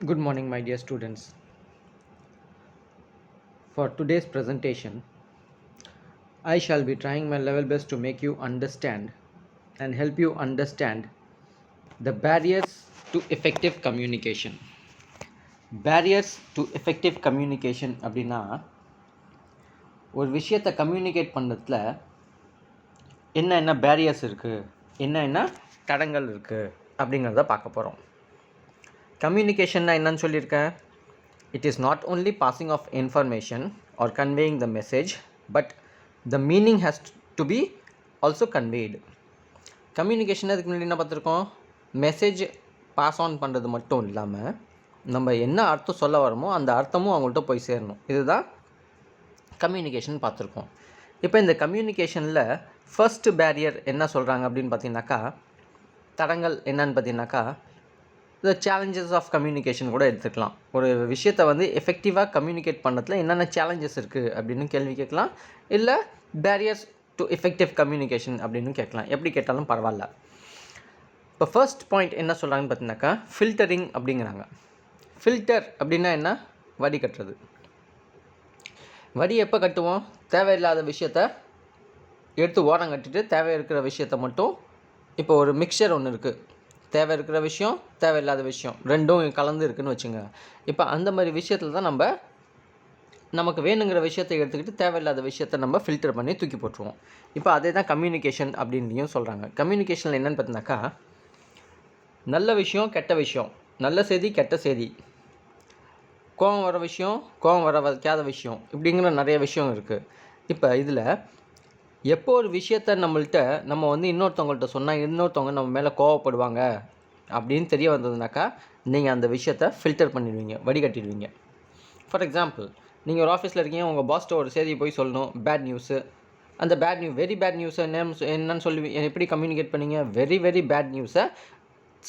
Good morning, my dear students. For today's presentation, I shall be trying my level best to make you understand and help you understand the barriers to effective communication. Barriers to effective communication அப்படின்னா ஒரு விஷயத்தை communicate பண்ணுறதுல என்ன barriers இருக்குது, என்ன தடங்கள் இருக்குது அப்படிங்கிறத பார்க்க போகிறோம். கம்யூனிகேஷன்னா என்னன்னு சொல்லியிருக்கேன். It is not only passing of information or conveying the message, but the meaning has to be also conveyed. Communication அதுக்கு முன்னாடி என்ன பார்த்துருக்கோம், மெசேஜ் பாஸ் ஆன் பண்ணுறது மட்டும் இல்லாமல் நம்ம என்ன அர்த்தம் சொல்ல வரோமோ அந்த அர்த்தமும் அவங்கள்ட்ட போய் சேரணும். இதுதான் கம்யூனிகேஷன் பார்த்துருக்கோம். இப்போ இந்த கம்யூனிகேஷனில் ஃபர்ஸ்ட் பேரியர் என்ன சொல்கிறாங்க அப்படின்னு பார்த்தீங்கன்னாக்கா, தடங்கள் என்னன்னு பார்த்தீங்கன்னாக்கா, இந்த சேலஞ்சஸ் ஆஃப் கம்யூனிகேஷன் கூட எடுத்துக்கலாம். ஒரு விஷயத்தை வந்து எஃபெக்டிவாக கம்யூனிகேட் பண்ணுறதுல என்னென்ன சேலஞ்சஸ் இருக்குது அப்படின்னு கேள்வி கேட்கலாம், இல்லை பேரியர்ஸ் டு எஃபெக்டிவ் கம்யூனிகேஷன் அப்படின்னு கேட்கலாம். எப்படி கேட்டாலும் பரவாயில்ல. இப்போ ஃபர்ஸ்ட் பாயிண்ட் என்ன சொல்கிறாங்கன்னு பார்த்தீங்கன்னாக்கா, ஃபில்டரிங் அப்படிங்கிறாங்க. ஃபில்டர் அப்படின்னா என்ன, வடி கட்டுறது. வடி எப்போ கட்டுவோம், தேவையில்லாத விஷயத்தை எடுத்து ஓரம் கட்டிட்டு தேவை இருக்கிற விஷயத்தை மட்டும். இப்போ ஒரு மிக்சர் ஒன்று இருக்குது, தேவை இருக்கிற விஷயம் தேவையில்லாத விஷயம் ரெண்டும் கலந்து இருக்குதுன்னு வச்சுங்க. இப்போ அந்த மாதிரி விஷயத்தில் தான் நமக்கு வேணுங்கிற விஷயத்தை எடுத்துக்கிட்டு தேவையில்லாத விஷயத்தை நம்ம ஃபில்டர் பண்ணி தூக்கி போட்டுருவோம். இப்போ அதே தான் கம்யூனிகேஷன் அப்படின்னும் சொல்கிறாங்க. கம்யூனிகேஷனில் என்னென்னு பார்த்தீங்கன்னாக்கா, நல்ல விஷயம் கெட்ட விஷயம், நல்ல செய்தி கெட்ட செய்தி, கோபம் வர விஷயம் கோபம் வர வைக்காத விஷயம், இப்படிங்கிற நிறைய விஷயம் இருக்குது. இப்போ இதில் எப்போ ஒரு விஷயத்த நம்ம வந்து இன்னொருத்தவங்கள்ட்ட சொன்னால் இன்னொருத்தவங்க நம்ம மேலே கோவப்படுவாங்க அப்படின்னு தெரிய வந்ததுனாக்கா, நீங்கள் அந்த விஷயத்தை ஃபில்டர் பண்ணிடுவீங்க, வடிகட்டிடுவீங்க. ஃபார் எக்ஸாம்பிள், நீங்கள் ஒரு ஆஃபீஸில் இருக்கீங்க, உங்கள் பாஸ்ட்ட ஒரு செய்தியை போய் சொல்லணும், பேட் நியூஸு. அந்த பேட் நியூஸ், வெரி பேட் நியூஸை என்னன்னு சொல்லி எப்படி கம்யூனிகேட் பண்ணீங்க, வெரி வெரி பேட் நியூஸை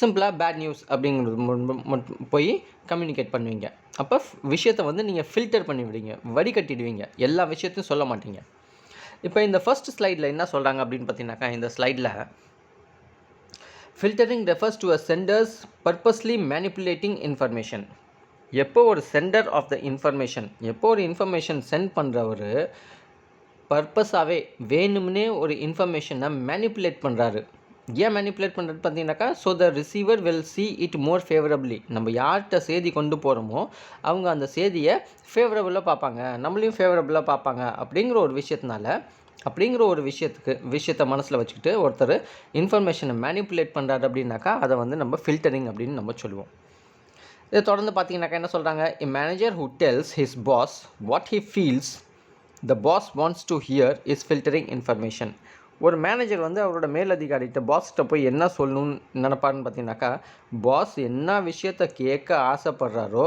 சிம்பிளாக பேட் நியூஸ் அப்படிங்கிறது போய் கம்யூனிகேட் பண்ணுவீங்க. அப்போ விஷயத்தை வந்து நீங்கள் ஃபில்டர் பண்ணி விடுவீங்க, வடிகட்டிடுவீங்க, எல்லா விஷயத்தையும் சொல்ல மாட்டீங்க. இப்போ இந்த ஃபர்ஸ்ட் ஸ்லைடில் என்ன சொல்கிறாங்க அப்படின்னு பார்த்தீங்கன்னாக்கா, இந்த ஸ்லைடில் filtering refers to a centres purposely manipulating information. எப்போ ஒரு சென்டர் ஆஃப் த இன்ஃபர்மேஷன், எப்போ ஒரு இன்ஃபர்மேஷன் சென்ட் பண்ணுறவர் பர்பஸாகவே வேணும்னே ஒரு இன்ஃபர்மேஷனை மேனிப்புலேட் பண்ணுறாரு. ஏன் மேனிப்புலேட் பண்ணுறது பார்த்தீங்கன்னாக்கா, so the receiver will see it more favourably. நம்ம யார்கிட்ட செய்தி கொண்டு போகிறோமோ அவங்க அந்த செய்தியை ஃபேவரபுளாக பார்ப்பாங்க, நம்மளையும் ஃபேவரபுளாக பார்ப்பாங்க. அப்படிங்கிற ஒரு விஷயத்தை மனசில் வச்சுக்கிட்டு ஒருத்தர் இன்ஃபர்மேஷனை மேனிப்புலேட் பண்ணுறாரு அப்படின்னாக்கா, அதை வந்து நம்ம ஃபில்டரிங் அப்படின்னு நம்ம சொல்லுவோம். இதை தொடர்ந்து பார்த்தீங்கன்னாக்கா என்ன சொல்கிறாங்க, a manager who tells his boss what he feels the boss wants to hear is filtering information. ஒரு மேனேஜர் வந்து அவரோட மேலதிகாரிகிட்ட பாஸ்கிட்ட போய் என்ன சொல்லணும்னு நினைப்பாருன்னு பார்த்தீங்கன்னாக்கா, பாஸ் என்ன விஷயத்தை கேட்க ஆசைப்படுறாரோ,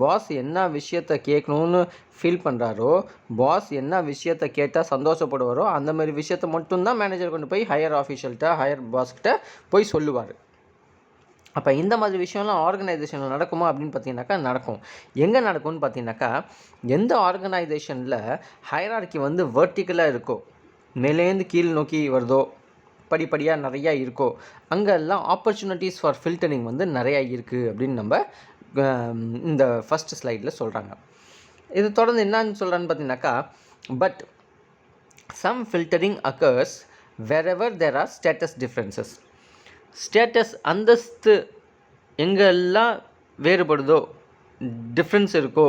பாஸ் என்ன விஷயத்தை கேட்கணுன்னு ஃபீல் பண்ணுறாரோ, பாஸ் என்ன விஷயத்தை கேட்டால் சந்தோஷப்படுவாரோ அந்த மாதிரி விஷயத்தை மட்டும்தான் மேனேஜர் கொண்டு போய் ஹையர் ஆஃபீஷியல்கிட்ட ஹையர் பாஸ்கிட்ட போய் சொல்லுவார். அப்போ இந்த மாதிரி விஷயம்லாம் ஆர்கனைசேஷனில் நடக்குமா அப்படின்னு பார்த்தீங்கன்னாக்கா நடக்கும். எங்கே நடக்கும்னு பார்த்தீங்கன்னாக்கா, எந்த ஆர்கனைசேஷனில் ஹையரார்கி வந்து வெர்டிக்கலாக இருக்கோ, மேலேருந்து கீழ் நோக்கி வருதோ, படிப்படியாக நிறையா இருக்கோ, அங்கெல்லாம் ஆப்பர்ச்சுனிட்டிஸ் ஃபார் ஃபில்டரிங் வந்து நிறையா இருக்குது அப்படின்னு நம்ம இந்த ஃபஸ்ட் ஸ்லைடில் சொல்கிறாங்க. இது தொடர்ந்து என்னன்னு சொல்கிறான்னு பார்த்தீங்கன்னாக்கா, but some filtering occurs wherever there are status differences. Status அந்தஸ்து எங்கெல்லாம் வேறுபடுதோ, டிஃப்ரென்ஸ் இருக்கோ,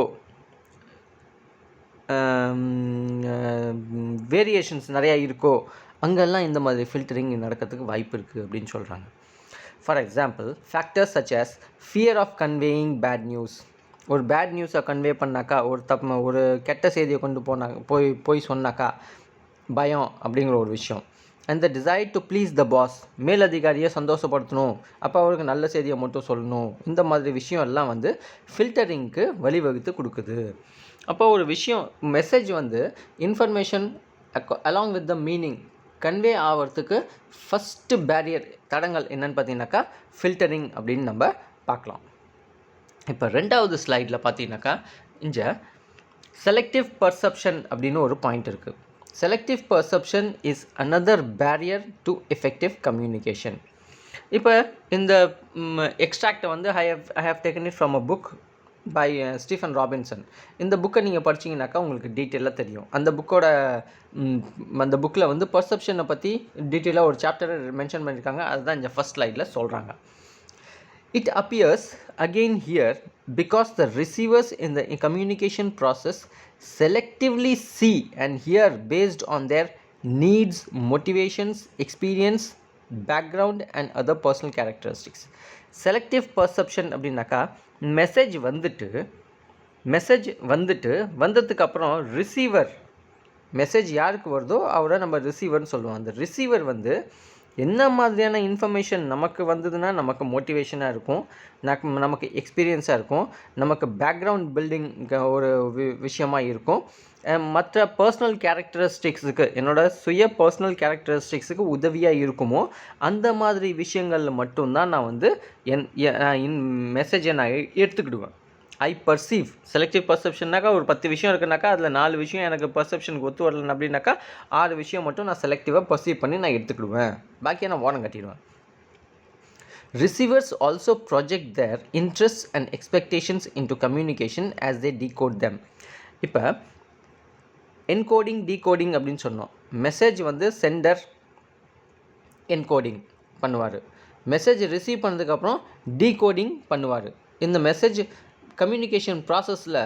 வேரியேஷன்ஸ் நிறையா இருக்கோ, அங்கெல்லாம் இந்த மாதிரி ஃபில்டரிங் நடக்கிறதுக்கு வாய்ப்பு இருக்குது அப்படின்னு சொல்கிறாங்க. For example, factors such as fear of conveying bad news. ஒரு பேட் நியூஸை கன்வே பண்ணாக்கா, ஒரு கெட்ட செய்தியை கொண்டு போய் சொன்னாக்கா பயம் அப்படிங்கிற ஒரு விஷயம். And the desire to please the boss, மேலதிகாரியை சந்தோஷப்படுத்தணும், அப்போ அவருக்கு நல்ல செய்தியை மட்டும் சொல்லணும். இந்த மாதிரி விஷயம் எல்லாம் வந்து ஃபில்டரிங்க்கு வழிவகுத்து கொடுக்குது. அப்போ ஒரு விஷயம் மெசேஜ் வந்து information along with the meaning convey ஆகிறதுக்கு ஃபஸ்ட்டு பேரியர் தடங்கள் என்னென்னு பார்த்தீங்கன்னாக்கா ஃபில்டரிங் அப்படின்னு நம்ம பார்க்கலாம். இப்போ ரெண்டாவது ஸ்லைடில் பார்த்தீங்கன்னாக்கா, இங்கே செலக்டிவ் பர்செப்ஷன் அப்படின்னு ஒரு பாயிண்ட் இருக்குது. Selective perception is another barrier to effective communication. இப்போ இந்த எக்ஸ்ட்ராக்டை வந்து I have taken it from a book by Stephen Robinson. இந்த புக்கை நீங்கள் படிச்சிங்கனாக்கா உங்களுக்கு டீட்டெயிலாக தெரியும். அந்த புக்கில் வந்து பர்செப்ஷனை பற்றி டீட்டெயிலாக ஒரு சாப்டரை மென்ஷன் பண்ணியிருக்காங்க. அதுதான் இந்த ஃபர்ஸ்ட் ஸ்லைடில் சொல்கிறாங்க. It appears again here because the receivers in the communication process selectively see and hear based on their needs, motivations, experience, background and other personal characteristics. Selective perception அப்படின்னாக்கா மெசேஜ் வந்ததுக்கு அப்புறம் receiver, message யாருக்கு வருதோ அவரை நம்ம ரிசீவர்னு சொல்லுவோம். அந்த receiver வந்து என்ன மாதிரியான இன்ஃபர்மேஷன் நமக்கு வந்ததுன்னா நமக்கு மோட்டிவேஷனாக இருக்கும், நமக்கு எக்ஸ்பீரியன்ஸாக இருக்கும், நமக்கு பேக்ரவுண்ட் பில்டிங் ஒரு விஷயமாக இருக்கும், மற்ற பர்சனல் கேரக்டரிஸ்டிக்ஸுக்கு என்னோடய சுய பர்சனல் கேரக்டரிஸ்டிக்ஸுக்கு உதவியாக இருக்குமோ அந்த மாதிரி விஷயங்களில் மட்டும்தான் நான் வந்து என் மெசேஜை நான் எடுத்துக்கிடுவேன். ஐ பர்சீவ். செலக்டிவ் பர்செப்ஷன்னாக்கா ஒரு 10 விஷயம் இருக்குனாக்கா அதில் 4 விஷயம் எனக்கு பர்செப்ஷனுக்கு ஒத்து வரலன்னு அப்படின்னாக்கா 6 விஷயம் மட்டும் நான் செலக்டிவாக பர்சீவ் பண்ணி நான் எடுத்துக்கிடுவேன், பாக்கியை நான் ஓரம் கட்டிடுவேன். Receivers also project their interests and expectations into communication as they decode them. இப்போ என்கோடிங் டீகோடிங் அப்படின்னு சொன்னோம். மெசேஜ் வந்து சென்டர் என்கோடிங் பண்ணுவார், மெசேஜ் ரிசீவ் பண்ணதுக்கப்புறம் டீகோடிங் பண்ணுவார். இந்த மெசேஜ் கம்யூனிகேஷன் ப்ராசஸில்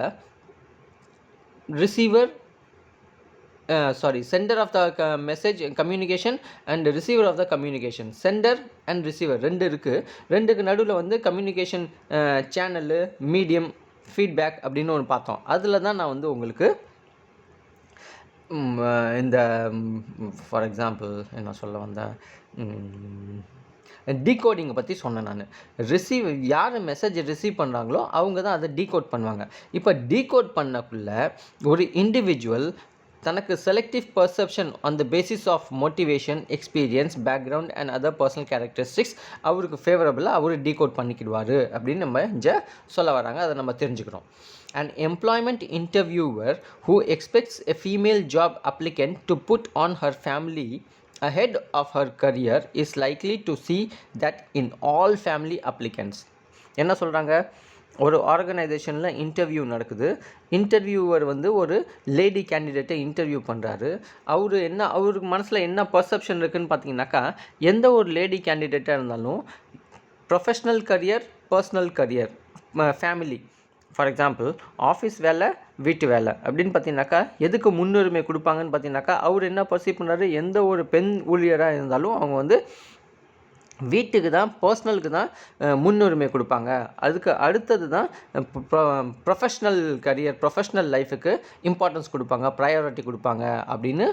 sender of the message communication and receiver of the communication. Sender and receiver ரெண்டுக்கு நடுவில் வந்து கம்யூனிகேஷன் சேனலு, மீடியம், ஃபீட்பேக் அப்படின்னு ஒன்று பார்த்தோம். அதில் தான் நான் வந்து உங்களுக்கு இந்த ஃபார் எக்ஸாம்பிள் என்ன சொல்ல வந்தேன், டீகோடிங்கை பற்றி சொன்னேன் நான். யார் மெசேஜை ரிசீவ் பண்ணுறாங்களோ அவங்க தான் அதை டீகோட் பண்ணுவாங்க. இப்போ டீகோட் பண்ணக்குள்ள ஒரு இண்டிவிஜுவல் தனக்கு selective perception on the basis of motivation, experience, background and other personal characteristics அவருக்கு ஃபேவரபுளாக அவர் டீகோட் பண்ணிக்கிடுவார் அப்படின்னு நம்ம இங்கே சொல்ல வராங்க. அதை நம்ம தெரிஞ்சுக்கிறோம். An employment interviewer who expects a female job applicant to put on her family ahead of her career is likely to see that in all family applicants. என்ன சொல்கிறாங்க, ஒரு ஆர்கனைசேஷனில் இன்டர்வியூ நடக்குது. இன்டர்வியூவர் வந்து ஒரு லேடி கேண்டிடேட்டை இன்டர்வியூ பண்ணுறாரு. அவருக்கு மனசில் என்ன பர்செப்ஷன் இருக்குதுன்னு பார்த்தீங்கன்னாக்கா, எந்த ஒரு லேடி கேண்டிடேட்டாக இருந்தாலும் professional career, personal career, family, for example office வேலை, வீட்டு வேலை அப்படின்னு பார்த்தீங்கன்னாக்கா எதுக்கு முன்னுரிமை கொடுப்பாங்கன்னு பார்த்தீங்கன்னாக்கா, அவர் என்ன பர்சீவ் பண்ணுறாரு, எந்த ஒரு பெண் ஊழியராக இருந்தாலும் அவங்க வந்து வீட்டுக்கு தான், பர்சனலுக்கு தான் முன்னுரிமை கொடுப்பாங்க. அதுக்கு அடுத்தது தான் ப்ரொஃபஷ்னல் கரியர், ப்ரொஃபஷ்னல் லைஃபுக்கு இம்பார்ட்டன்ஸ் கொடுப்பாங்க, ப்ரையாரிட்டி கொடுப்பாங்க அப்படின்னு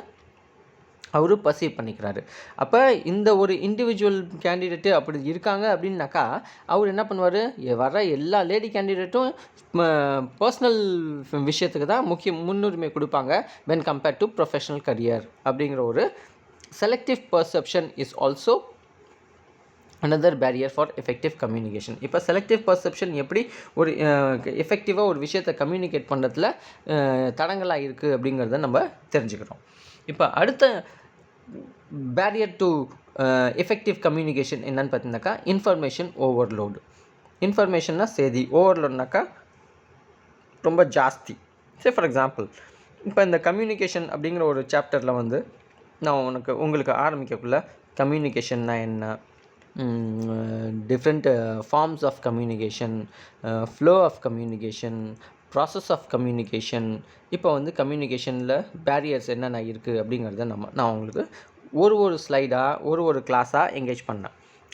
அவர் பர்சீவ் பண்ணிக்கிறாரு. அப்போ இந்த ஒரு இண்டிவிஜுவல் கேண்டிடேட்டு அப்படி இருக்காங்க அப்படின்னாக்கா அவர் என்ன பண்ணுவார், வர எல்லா லேடி கேண்டிடேட்டும் பர்சனல் விஷயத்துக்கு தான் முன்னுரிமை கொடுப்பாங்க when compared to professional career அப்படிங்கிற ஒரு selective perception is also another barrier for effective communication. இப்போ செலக்டிவ் பர்செப்ஷன் எப்படி ஒரு எஃபெக்டிவாக ஒரு விஷயத்தை கம்யூனிகேட் பண்ணுறதுல தடங்களாக இருக்குது அப்படிங்கிறத நம்ம தெரிஞ்சுக்கிறோம். இப்போ அடுத்த பேரியர் டு எஃபெக்டிவ் கம்யூனிகேஷன் என்னன்னு பார்த்தீங்கன்னாக்கா இன்ஃபர்மேஷன் ஓவர்லோடு. இன்ஃபர்மேஷன்னா செய்தி, ஓவர்லோட்னாக்கா ரொம்ப ஜாஸ்தி. சரி, ஃபார் எக்ஸாம்பிள் இப்போ இந்த கம்யூனிகேஷன் அப்படிங்கிற ஒரு சாப்டரில் வந்து நான் உங்களுக்கு ஆரம்பிக்கக்குள்ள கம்யூனிகேஷன்னா என்ன, different forms of communication, flow of communication, process of communication, இப்போ வந்து கம்யூனிகேஷனில் பேரியர்ஸ் என்னென்ன இருக்குது அப்படிங்கிறத நான் உங்களுக்கு ஒரு ஸ்லைடாக ஒரு கிளாஸாக என்கேஜ் பண்ணேன்.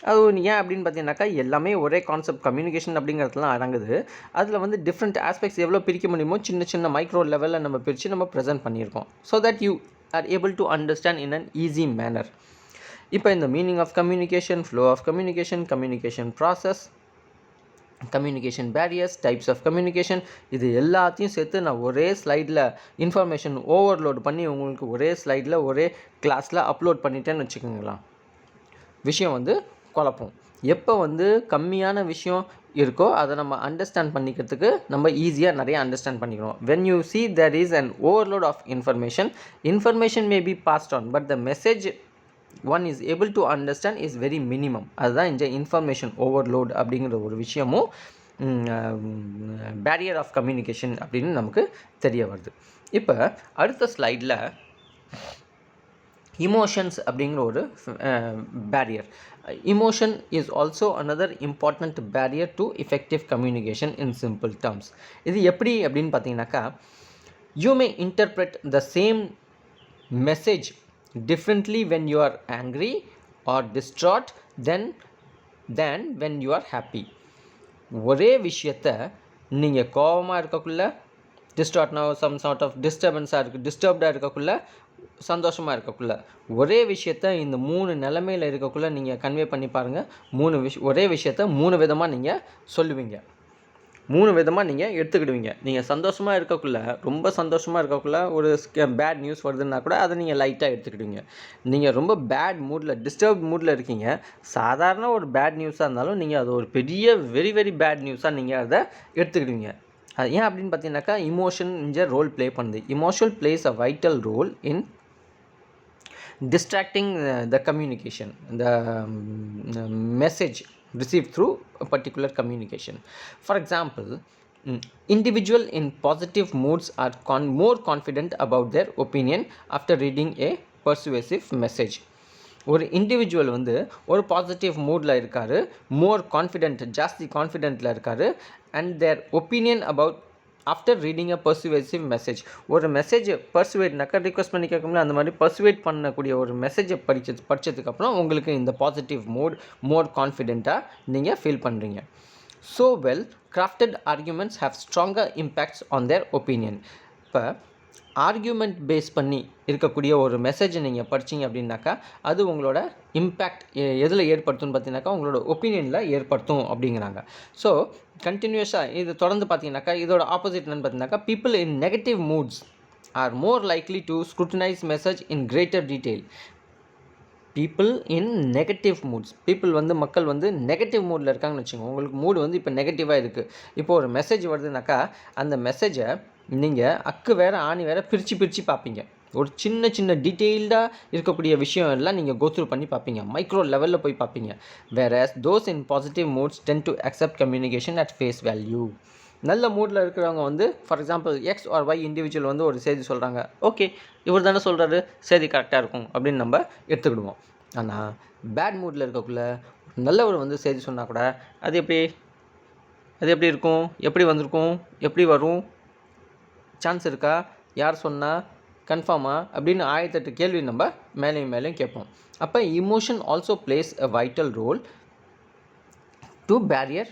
அது ஏன் அப்படின்னு பார்த்தீங்கன்னாக்கா எல்லாமே ஒரே கான்செப்ட் கம்யூனிகேஷன் அப்படிங்கிறதுலாம் அடங்குது. அதில் வந்து டிஃப்ரெண்ட் ஆஸ்பெக்ட்ஸ் எவ்வளோ பிரிக்க முடியுமோ சின்ன மைக்ரோ லெவலில் நம்ம பிரித்து நம்ம ப்ரெசென்ட் பண்ணியிருக்கோம். So that you are able to understand in an easy manner. இப்போ இந்த meaning of communication, flow of communication, communication process, communication barriers, types of communication, இது எல்லாத்தையும் சேர்த்து நான் ஒரே ஸ்லைடில் இன்ஃபர்மேஷன் ஓவர்லோட் பண்ணி உங்களுக்கு ஒரே ஸ்லைடில் ஒரே கிளாஸில் அப்லோட் பண்ணிட்டேன்னு வச்சுக்கோங்களா, விஷயம் வந்து குழப்பம். எப்போ வந்து கம்மியான விஷயம் இருக்கோ அதை நம்ம அண்டர்ஸ்டாண்ட் பண்ணிக்கிறதுக்கு நம்ம ஈஸியாக நிறைய அண்டர்ஸ்டாண்ட் பண்ணிக்கணும். when you see there is an overload of information may be passed on but the message one is able to understand is very minimum. அதுதான் இந்த இன்ஃபர்மேஷன் ஓவர்லோட் அப்படிங்கிற ஒரு விஷயமும் பேரியர் ஆஃப் கம்யூனிகேஷன் அப்படின்னு நமக்கு தெரிய வருது. இப்போ அடுத்த ஸ்லைடில் இமோஷன்ஸ் அப்படிங்கிற ஒரு barrier. Emotion is also another important barrier to effective communication in simple terms. இது எப்படி அப்படின்னு பார்த்தீங்கன்னாக்கா, you may interpret the same message differently when you are angry or distraught than when you are happy. ஒரே விஷயத்தை நீங்கள் கோபமாக இருக்கக்குள்ள, டிஸ்ட்ராக்ட்னா some sort of டிஸ்டர்பன்ஸாக இருக்குது, டிஸ்டர்ப்டாக இருக்கக்குள்ள, சந்தோஷமாக இருக்கக்குள்ள, ஒரே விஷயத்த இந்த 3 நிலைமையில் இருக்கக்குள்ள நீங்கள் கன்வே பண்ணி பாருங்கள். ஒரே விஷயத்த 3 விதமாக நீங்கள் சொல்லுவீங்க, 3 விதமாக நீங்கள் எடுத்துக்கிடுவீங்க. நீங்கள் சந்தோஷமாக இருக்கக்குள்ள, ரொம்ப சந்தோஷமாக இருக்கக்குள்ள ஒரு பேட் நியூஸ் வருதுன்னா கூட அதை நீங்கள் லைட்டாக எடுத்துக்கிடுவீங்க. நீங்கள் ரொம்ப பேட் மூடில், டிஸ்டர்ப் மூடில் இருக்கீங்க, சாதாரண ஒரு பேட் நியூஸாக இருந்தாலும் நீங்கள் அது ஒரு பெரிய வெரி வெரி பேட் நியூஸாக நீங்கள் அதை எடுத்துக்கிடுவீங்க. அது ஏன் அப்படின்னு பார்த்தீங்கன்னாக்கா, இமோஷன் இங்கே ரோல் ப்ளே பண்ணுது. Emotion plays a vital role in distracting the communication, the message received through a particular communication. For example, individual in positive moods are more confident about their opinion after reading a persuasive message. ஒரு individual வந்து ஒரு positive மூடில் இருக்கார், more confident, ஜாஸ்தி கான்ஃபிடென்ட்டில் இருக்கார், and there opinion about after reading a persuasive message. ஒரு மெசேஜை பர்சுவேட்னாக்கா request பண்ணி கேட்கணும்ல, அந்த மாதிரி பர்சுவேட் பண்ணக்கூடிய ஒரு மெசேஜை படித்ததுக்கப்புறம் உங்களுக்கு இந்த பாசிட்டிவ் மூட், மோர் கான்ஃபிடென்ட்டாக நீங்கள் ஃபீல் பண்ணுறீங்க. So well crafted arguments have stronger impacts on their opinion. இப்போ ஆர்கியூமெண்ட் பேஸ் பண்ணி இருக்கக்கூடிய ஒரு மெசேஜை நீங்கள் படிச்சிங்க அப்படின்னாக்கா, அது உங்களோட இம்பேக்ட் எதில் ஏற்படுத்தும்னு பார்த்தீங்கன்னாக்கா, உங்களோட ஒப்பீனியனில் ஏற்படுத்தும் அப்படிங்கிறாங்க. ஸோ கண்டினியூஸாக இது தொடர்ந்து பார்த்தீங்கன்னாக்கா, இதோட ஆப்போசிட் என்னன்னு பார்த்தீங்கன்னாக்கா, people in negative moods are more likely to scrutinise message in greater detail. People in negative moods, மக்கள் வந்து நெகட்டிவ் மூடில் இருக்காங்கன்னு வச்சுக்கோங்க. உங்களுக்கு மூடு வந்து இப்போ நெகட்டிவாக இருக்குது. இப்போ ஒரு மெசேஜ் வருதுனாக்கா, அந்த மெசேஜை நீங்கள் அக்கு வேறு ஆணி வேறு பிரித்து பார்ப்பீங்க. ஒரு சின்ன சின்ன டீட்டெயில்டாக இருக்கக்கூடிய விஷயம் எல்லாம் நீங்கள் கோத்ரூ பண்ணி பார்ப்பீங்க, மைக்ரோ லெவலில் போய் பார்ப்பீங்க. Whereas those in positive moods tend to accept communication at face value. நல்ல மூடில் இருக்கிறவங்க வந்து, for example X or Y individual வந்து ஒரு செய்தி சொல்கிறாங்க, ஓகே இவர் தானே சொல்கிறாரு, செய்தி கரெக்டாக இருக்கும் அப்படின்னு நம்ம எடுத்துக்கிடுவோம். ஆனால் பேட் மூடில் இருக்கக்குள்ள நல்லவர் வந்து செய்தி சொன்னால் கூட அது எப்படி இருக்கும், எப்படி வந்திருக்கும், எப்படி வரும், சான்ஸ் இருக்கா, யார் சொன்னால், கன்ஃபார்மா அப்படின்னு 1008 கேள்வி நம்ம மேலேயும் கேட்போம். அப்போ emotion also plays a vital role to barrier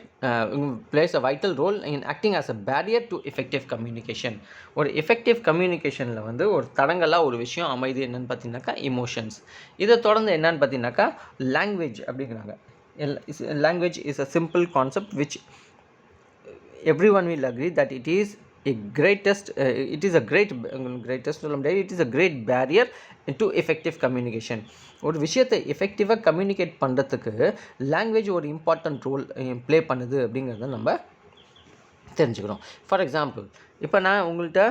plays a vital role in acting as a barrier to effective communication. ஒரு effective communicationல வந்து ஒரு தடங்கலாக ஒரு விஷயம் அமைது என்னன்னு பார்த்தீங்கன்னாக்கா இமோஷன்ஸ். இதை தொடர்ந்து என்னன்னு பார்த்தீங்கன்னாக்கா லாங்குவேஜ் அப்படிங்கிறாங்க. Language is a simple concept which everyone will agree that it is a great barrier to effective communication. ஒரு விஷயத்தை எஃபெக்டிவாக கம்யூனிகேட் பண்ணுறதுக்கு லாங்குவேஜ் ஒரு இம்பார்ட்டன்ட் ரோல் ப்ளே பண்ணுது அப்படிங்கிறத நம்ம தெரிஞ்சுக்கிறோம். ஃபார் எக்ஸாம்பிள், இப்போ நான் உங்கள்கிட்ட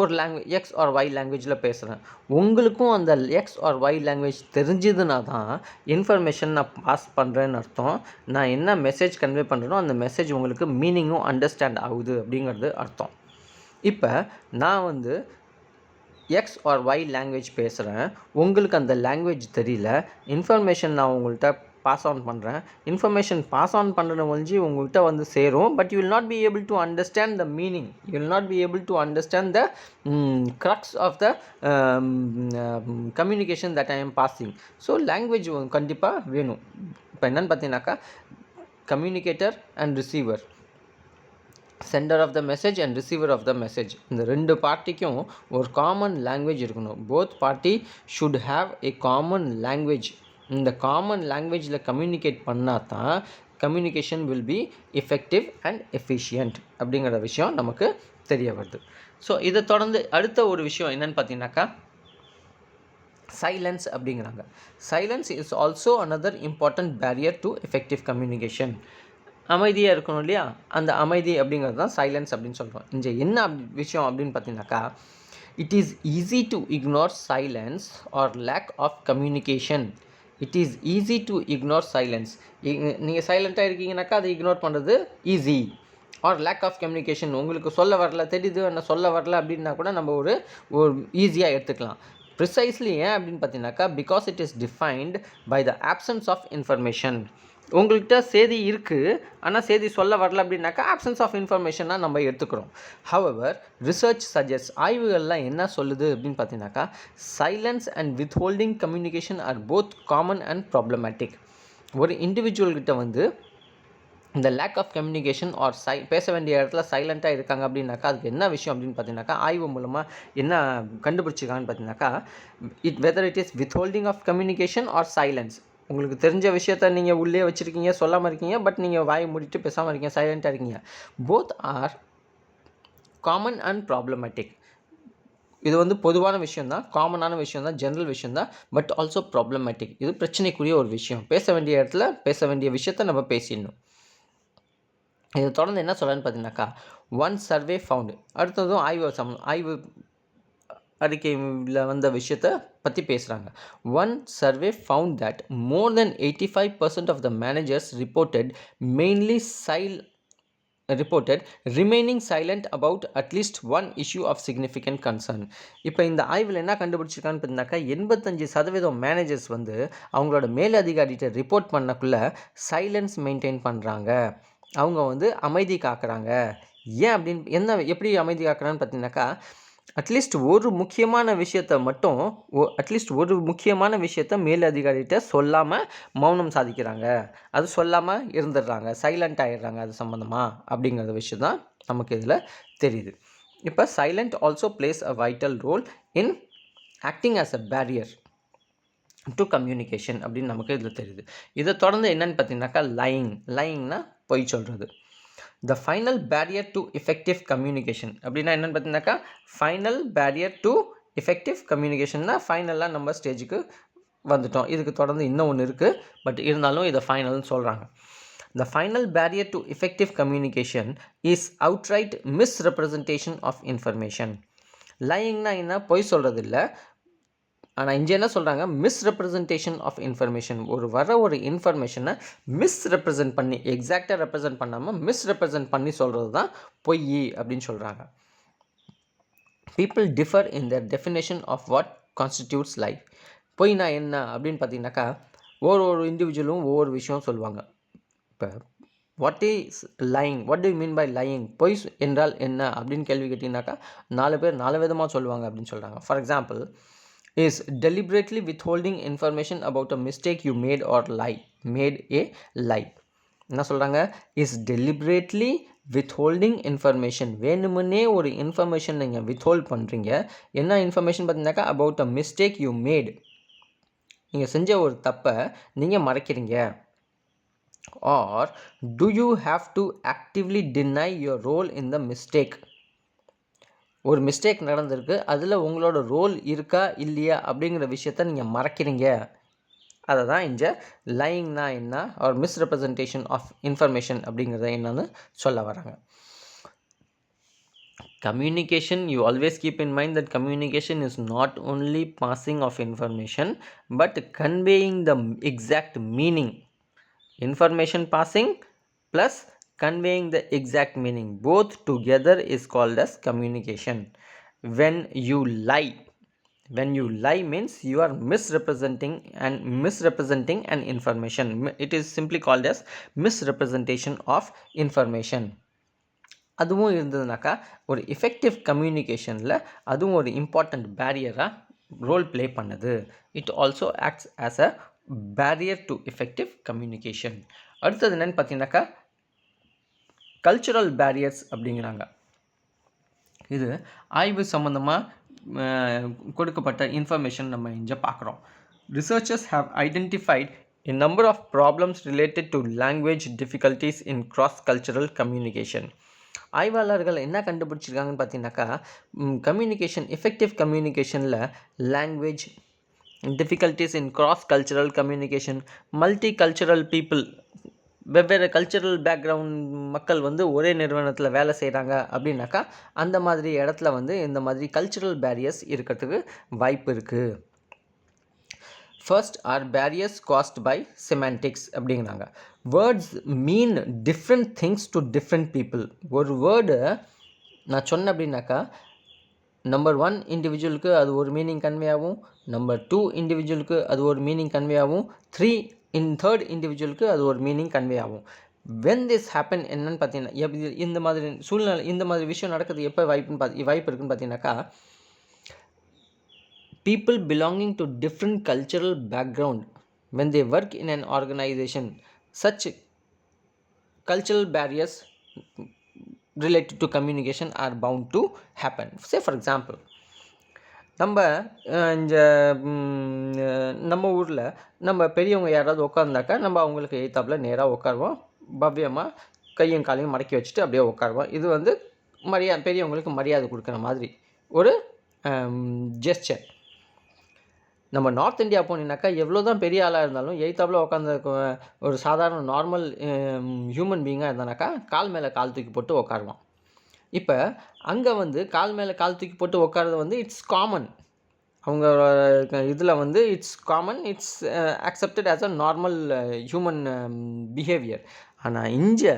ஒரு எக்ஸ் ஆர் ஒய் லாங்குவேஜில் பேசுகிறேன். உங்களுக்கும் அந்த எக்ஸ் ஆர் ஒய் லாங்குவேஜ் தெரிஞ்சதுன்னா தான் இன்ஃபர்மேஷன் நான் பாஸ் பண்ணுறேன்னு அர்த்தம். நான் என்ன மெசேஜ் கன்வே பண்ணுறேனோ அந்த மெசேஜ் உங்களுக்கு மீனிங்கும் அண்டர்ஸ்டாண்ட் ஆகுது அப்படிங்கிறது அர்த்தம். இப்போ நான் வந்து எக்ஸ் ஆர் ஒய் லாங்குவேஜ் பேசுகிறேன், உங்களுக்கு அந்த லாங்குவேஜ் தெரியல, இன்ஃபர்மேஷன் நான் உங்கள்கிட்ட பாஸ் ஆன் பண்ணுறேன், இன்ஃபர்மேஷன் பாஸ் ஆன் பண்ணுறது ஒழிஞ்சு உங்கள்கிட்ட வந்து சேரும், but you will not be able to understand the meaning, you will not be able to understand the crux of the communication that I am passing. So language கண்டிப்பாக வேணும். இப்போ என்னென்னு பார்த்தீங்கன்னாக்கா, communicator and receiver, sender of the message and receiver of the message, இந்த ரெண்டு பார்ட்டிக்கும் ஒரு common language இருக்கணும். Both party should have a common language. இந்த காமன் லாங்குவேஜில் கம்யூனிகேட் பண்ணால் தான் communication will be effective and efficient அப்படிங்கிற விஷயம் நமக்கு தெரிய வருது. ஸோ இதை தொடர்ந்து அடுத்த ஒரு விஷயம் என்னென்னு பார்த்தீங்கன்னாக்கா சைலன்ஸ் அப்படிங்கிறாங்க. Silence is also another important barrier to effective communication. அமைதியாக இருக்கணும் இல்லையா, அந்த அமைதி அப்படிங்கிறது தான் சைலன்ஸ் அப்படின்னு சொல்கிறோம். இங்கே என்ன விஷயம் அப்படின்னு பார்த்தீங்கன்னாக்கா, It is easy to ignore silence or lack of communication. It is easy to ignore silence. நீங்கள் சைலண்ட்டாக இருக்கீங்கனாக்கா அதை இக்னோர் பண்ணுறது easy. Or lack of communication, உங்களுக்கு சொல்ல வரல, தெரியுது என்ன சொல்ல வரல அப்படின்னா கூட நம்ம ஒரு ஈஸியாக எடுத்துக்கலாம். ப்ரிசைஸ்லி ஏன் அப்படின்னு பார்த்தீங்கன்னாக்கா, because it is defined by the absence of information. உங்கள்கிட்ட செய்தி இருக்குது, ஆனால் செய்தி சொல்ல வரல அப்படின்னாக்கா ஆப்சன்ஸ் ஆஃப் இன்ஃபர்மேஷனாக நம்ம எடுத்துக்கிறோம். ஹவவர் ரிசர்ச் சஜஸ்ட், ஆய்வுகள்லாம் என்ன சொல்லுது அப்படின்னு பார்த்தீங்கன்னாக்கா, silence and withholding communication are both common and problematic. ஒரு இண்டிவிஜுவல்கிட்ட வந்து இந்த லேக் ஆஃப் கம்யூனிகேஷன் ஆர் பேச வேண்டிய இடத்துல சைலண்ட்டாக இருக்காங்க அப்படின்னாக்கா, அதுக்கு என்ன விஷயம் அப்படின்னு பார்த்தீங்கன்னாக்கா, ஆய்வு மூலமாக என்ன கண்டுபிடிச்சிருக்காங்கன்னு பார்த்தீங்கன்னாக்கா, whether it is withholding of communication or silence. உங்களுக்கு தெரிஞ்ச விஷயத்த நீங்கள் உள்ளே வச்சுருக்கீங்க, சொல்லாமல் இருக்கீங்க, பட் நீங்கள் வாய் மூடிட்டு பேசாமல் இருக்கீங்க, சைலண்ட்டாக இருக்கீங்க. Both are common and problematic. இது வந்து பொதுவான விஷயந்தான், காமனான விஷயந்தான், ஜென்ரல் விஷயந்தான், பட் ஆல்சோ ப்ராப்ளமேட்டிக். இது பிரச்சனைக்குரிய ஒரு விஷயம். பேச வேண்டிய இடத்துல பேச வேண்டிய விஷயத்த நம்ம பேசிடணும். இதை தொடர்ந்து என்ன சொல்லலான்னு பார்த்தீங்கன்னாக்கா, ஒன் சர்வே ஃபவுண்டு, அடுத்ததும் ஆய்வு அறிக்கையில் வந்த விஷயத்தை பற்றி பேசுகிறாங்க. One survey found that more than 85% of the managers reported remaining silent about at least one issue of significant concern. இப்போ இந்த ஆய்வில் என்ன கண்டுபிடிச்சிருக்கான்னு பார்த்தீங்கன்னாக்கா, 85% மேனேஜர்ஸ் வந்து அவங்களோட மேலதிகாரிகிட்ட ரிப்போர்ட் பண்ணக்குள்ளே சைலன்ஸ் மெயின்டைன் பண்ணுறாங்க. அவங்க வந்து அமைதி காக்குறாங்க. ஏன் அப்படின்னு எப்படி அமைதி காக்குறான்னு பார்த்தீங்கன்னாக்கா, அட்லீஸ்ட் ஒரு முக்கியமான விஷயத்த மேலதிகாரிகிட்ட சொல்லாமல் மௌனம் சாதிக்கிறாங்க, அது சொல்லாமல் இருந்துடுறாங்க, சைலண்ட் ஆகிடுறாங்க அது சம்மந்தமாக அப்படிங்கிற விஷயம் தான் நமக்கு இதில் தெரியுது. இப்போ silent also plays a vital role in acting as a barrier to communication அப்படின்னு நமக்கு இதில் தெரியுது. இதை தொடர்ந்து என்னன்னு பார்த்தீங்கன்னாக்கா, லையிங்னா பொய் சொல்கிறது. த final barrier to effective communication அப்படின்னா என்னென்னு பார்த்தீங்கன்னாக்கா, ஃபைனல் பேரியர் டு எஃபெக்டிவ் கம்யூனிகேஷன்னா ஃபைனலாக நம்ம ஸ்டேஜுக்கு வந்துட்டோம். இதுக்கு தொடர்ந்து இன்னும் ஒன்று இருக்குது, பட் இருந்தாலும் இதை ஃபைனல்னு சொல்கிறாங்க. The final barrier to effective communication is outright misrepresentation of information. லையிங்னா என்ன, பொய் சொல்கிறது இல்லை, ஆனால் இங்கே என்ன சொல்கிறாங்க, மிஸ்ரெப்ரசன்டேஷன் ஆஃப் இன்ஃபர்மேஷன். ஒரு இன்ஃபர்மேஷனை மிஸ்ரெப்ரசன்ட் பண்ணி, எக்ஸாக்டாக ரெப்ரசன்ட் பண்ணாமல் மிஸ்ரெப்ரசன்ட் பண்ணி சொல்கிறது தான் பொய் அப்படின்னு சொல்கிறாங்க. People differ in their definition of what constitutes life. பொய்னா என்ன அப்படின்னு பார்த்தீங்கன்னாக்கா, ஒவ்வொரு இண்டிவிஜுவலும் ஒவ்வொரு விஷயம் சொல்லுவாங்க. இப்போ what is lying, what do you mean by lying, பொய் என்றால் என்ன அப்படின்னு கேள்வி கேட்டிங்கனாக்கா 4 பேர் 4 விதமாக சொல்லுவாங்க அப்படின்னு சொல்கிறாங்க. For example, is deliberately withholding information about a mistake you made or made a lie. என்ன சொல்கிறாங்க, is deliberately withholding information, வேணுமுன்னே ஒரு இன்ஃபர்மேஷன் நீங்கள் withhold பண்ணுறீங்க. என்ன இன்ஃபர்மேஷன் பார்த்தீங்கன்னாக்கா, about a mistake you made, நீங்கள் செஞ்ச ஒரு தப்பை நீங்கள் மறைக்கிறீங்க. or do you have to actively deny your role in the mistake, ஒரு மிஸ்டேக் நடந்திருக்கு, அதில் உங்களோட ரோல் இருக்கா இல்லையா அப்படிங்கிற விஷயத்த நீங்கள் மறைக்கிறீங்க. அதை தான் இங்கே லையிங்னா என்ன, ஒரு மிஸ்ரெப்ரசன்டேஷன் ஆஃப் இன்ஃபர்மேஷன் அப்படிங்கிறத என்னன்னு சொல்ல வராங்க. Communication, you always keep in mind that communication is not only passing of information but conveying the exact meaning. Information passing plus conveying the exact meaning, both together is called as communication. When you lie means you are misrepresenting an information. It is simply called as misrepresentation of information. அதுவும் இருந்ததுனாக்கா ஒரு effective கம்யூனிகேஷனில் அதுவும் ஒரு important பேரியராக role play பண்ணுது. It also acts as a barrier to effective communication. அடுத்தது என்னென்னு பார்த்தீங்கன்னாக்கா, cultural barriers அப்படிங்கிறாங்க. இது ஆய்வு சம்மந்தமாக கொடுக்கப்பட்ட இன்ஃபர்மேஷன் நம்ம இங்கே பார்க்குறோம். Researchers have identified a number of problems related to language difficulties in cross-cultural communication. ஆய்வாளர்கள் என்ன கண்டுபிடிச்சிருக்காங்கன்னு பார்த்தீங்கன்னாக்கா, கம்யூனிகேஷன், எஃபெக்டிவ் கம்யூனிகேஷனில் language difficulties in cross cultural communication, multi cultural people வெவ்வேறு கல்ச்சரல் பேக்ரவுண்ட் மக்கள் வந்து ஒரே நிறுவனத்தில் வேலை செய்கிறாங்க அப்படின்னாக்கா அந்த மாதிரி இடத்துல வந்து இந்த மாதிரி கல்ச்சரல் பேரியர்ஸ் இருக்கிறதுக்கு வாய்ப்பு இருக்குது. First are barriers caused by semantics அப்படிங்கிறாங்க. Words mean different things to different people. ஒரு வேர்டு நான் சொன்னேன் அப்படின்னாக்கா நம்பர் 1 இண்டிவிஜுவலுக்கு அது ஒரு மீனிங் கன்வே ஆகும், நம்பர் 2 இண்டிவிஜுவலுக்கு அது ஒரு மீனிங் கன்வே ஆகும், தேர்ட் இண்டிவிஜுவலுக்கு அது ஒரு மீனிங் கன்வே ஆகும். வென் திஸ் ஹேப்பன் என்னன்னு பார்த்தீங்கன்னா இந்த மாதிரி சூழ்நிலை இந்த மாதிரி விஷயம் நடக்கிறது எப்போ வாய்ப்பு இருக்குன்னு பார்த்தீங்கன்னாக்கா people belonging to different cultural background when they work in an organization, such cultural barriers related to communication are bound to happen. Say for example, நம்ம ஊரில் நம்ம பெரியவங்க யாராவது உட்காந்தாக்கா நம்ம அவங்களுக்கு எய்த்தாப்பில் நேராக உட்காருவோம், பவ்யமாக கையும் காலையும் மடக்கி வச்சுட்டு அப்படியே உட்காருவோம். இது வந்து பெரியவங்களுக்கு மரியாதை கொடுக்குற மாதிரி ஒரு ஜெஸ்டர். நம்ம நார்த் இந்தியா போனீங்கன்னாக்கா எவ்வளோ தான் பெரிய ஆளாக இருந்தாலும் எய்த்தாப்பில் உட்காந்து ஒரு சாதாரண நார்மல் ஹியூமன் பீயிங்காக இருந்தானாக்கா கால் மேலே கால் தூக்கி போட்டு உட்காருவான். இப்போ அங்கே வந்து கால் மேலே கால் தூக்கி போட்டு உட்காரது வந்து இட்ஸ் காமன். அவங்க இதில் வந்து it's common, it's accepted as a normal human behaviour. ஆனால் இங்கே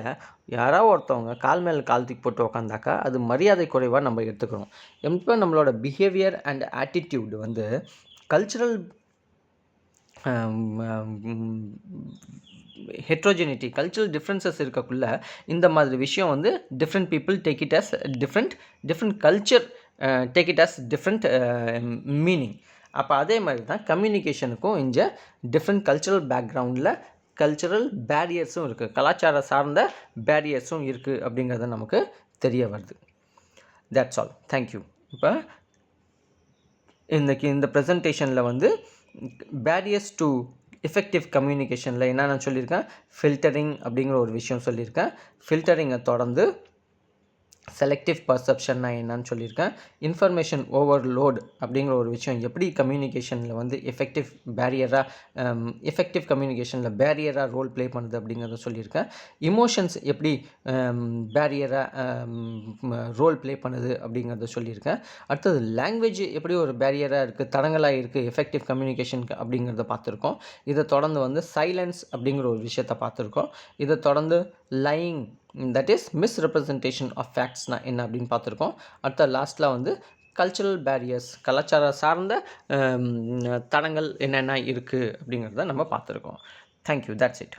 யாராவது ஒருத்தவங்க கால் மேலே கால் தூக்கி போட்டு உட்காந்தாக்கா அது மரியாதை குறைவாக நம்ம எடுத்துக்கணும். இப்போ நம்மளோட பிஹேவியர் அண்ட் ஆட்டிடியூட் வந்து கல்ச்சுரல் ஹெட்ரோஜெனிட்டி, கல்ச்சுரல் டிஃப்ரென்சஸ் இருக்கக்குள்ள இந்த மாதிரி விஷயம் வந்து different people take it as different culture take it as different meaning. அப்போ அதே மாதிரி தான் கம்யூனிகேஷனுக்கும் இங்கே டிஃப்ரெண்ட் கல்ச்சுரல் பேக்ரவுண்டில் கல்ச்சுரல் பேரியர்ஸும் இருக்குது, கலாச்சார சார்ந்த பேரியர்ஸும் இருக்குது அப்படிங்கிறத நமக்கு தெரிய வருது. That's all. தேங்க்யூ. இப்போ இந்த ப்ரெசன்டேஷனில் வந்து பேரியர்ஸ் டு எஃபெக்டிவ் கம்யூனிகேஷனில் என்ன நான் சொல்லியிருக்கேன், ஃபில்டரிங் அப்படிங்கிற ஒரு விஷயம் சொல்லியிருக்கேன். ஃபில்டரிங்கை தொடர்ந்து செலக்டிவ் பர்செப்ஷன்னா என்னன்னு சொல்லியிருக்கேன். இன்ஃபர்மேஷன் ஓவர்லோட் அப்படிங்கிற ஒரு விஷயம் எப்படி கம்யூனிகேஷனில் வந்து எஃபெக்டிவ் கம்யூனிகேஷனில் பேரியராக ரோல் ப்ளே பண்ணுது அப்படிங்கிறத சொல்லியிருக்கேன். இமோஷன்ஸ் எப்படி பேரியராக ரோல் ப்ளே பண்ணுது அப்படிங்கிறத சொல்லியிருக்கேன். அடுத்தது லாங்குவேஜ் எப்படி ஒரு பேரியராக இருக்குது, தடங்களாக இருக்குது எஃபெக்டிவ் கம்யூனிகேஷனுக்கு அப்படிங்கிறத பார்த்துருக்கோம். இதை தொடர்ந்து வந்து சைலன்ஸ் அப்படிங்கிற ஒரு விஷயத்தை பார்த்துருக்கோம். இதை தொடர்ந்து lying, that is misrepresentation of ஃபேக்ட்ஸ்னா என்ன அப்படின்னு பார்த்துருக்கோம். அடுத்த லாஸ்ட்டில் வந்து கல்ச்சுரல் பேரியர்ஸ், கலாச்சார சார்ந்த தடங்கள் என்னென்ன இருக்குது அப்படிங்கிறத நம்ம பார்த்துருக்கோம். தேங்க்யூ. That's it.